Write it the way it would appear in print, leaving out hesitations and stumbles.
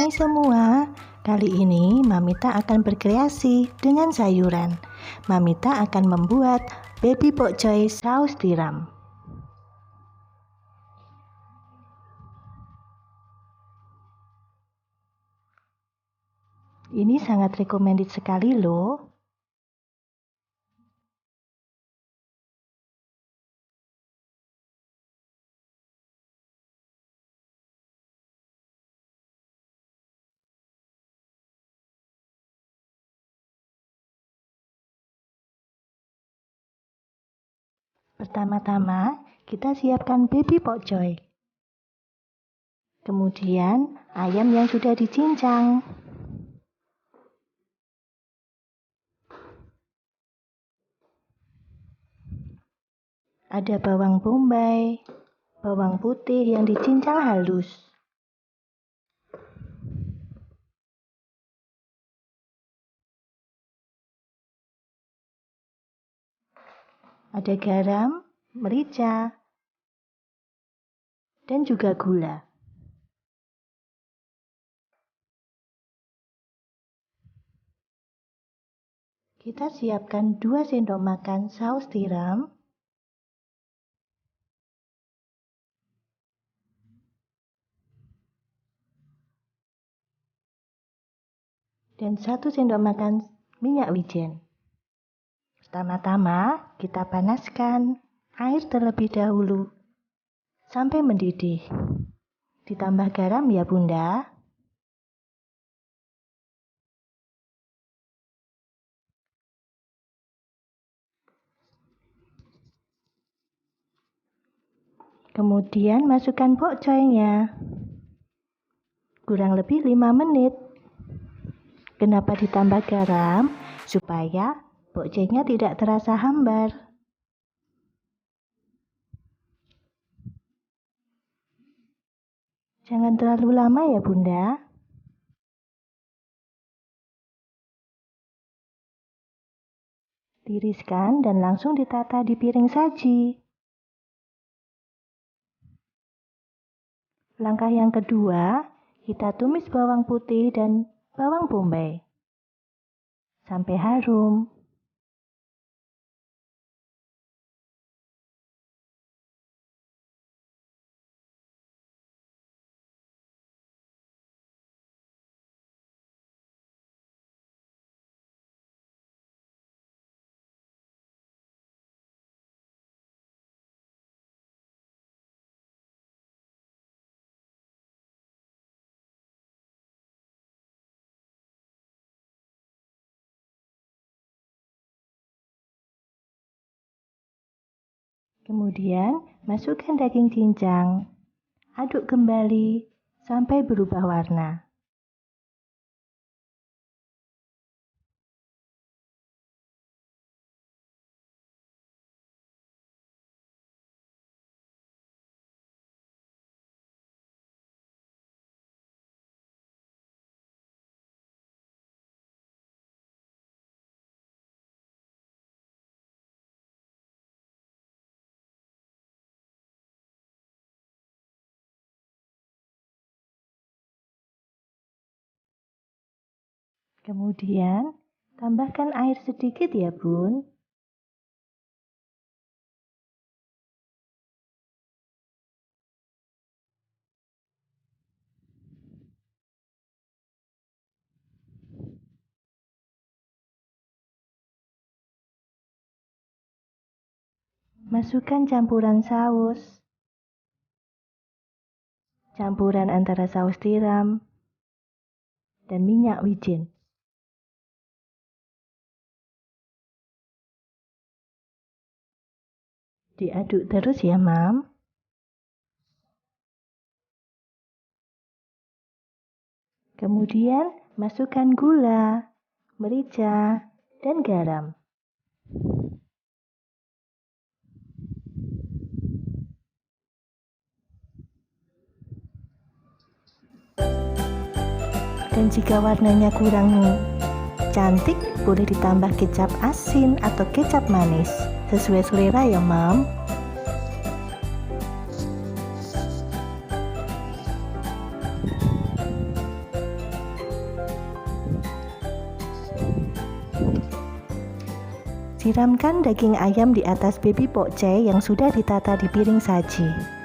Hai semua, kali ini Mamita akan berkreasi dengan sayuran. Mamita akan membuat baby pokcoy saus tiram. Ini sangat recommended sekali loh. Pertama-tama, kita siapkan baby pokcoy. Kemudian, ayam yang sudah dicincang. Ada bawang bombay, bawang putih yang dicincang halus. Ada garam, merica, dan juga gula. Kita siapkan 2 sendok makan saus tiram, dan 1 sendok makan minyak wijen. Pertama-tama, kita panaskan air terlebih dahulu sampai mendidih. Ditambah garam ya Bunda. Kemudian masukkan pokcoynya. Kurang lebih 5 menit. Kenapa ditambah garam? Supaya pokcoynya tidak terasa hambar. Jangan terlalu lama ya Bunda. Tiriskan dan langsung ditata di piring saji. Langkah yang kedua, kita tumis bawang putih dan bawang bombay sampai harum. Kemudian, masukkan daging cincang. Aduk kembali sampai berubah warna. Kemudian, tambahkan air sedikit ya Bun. Masukkan campuran saus. Campuran antara saus tiram dan minyak wijen. Diaduk terus ya Mam. Kemudian masukkan gula, merica, dan garam. Dan jika warnanya kurang cantik, boleh ditambah kecap asin atau kecap manis. Sesuai selera ya Mam. Siramkan daging ayam di atas baby pokcay yang sudah ditata di piring saji.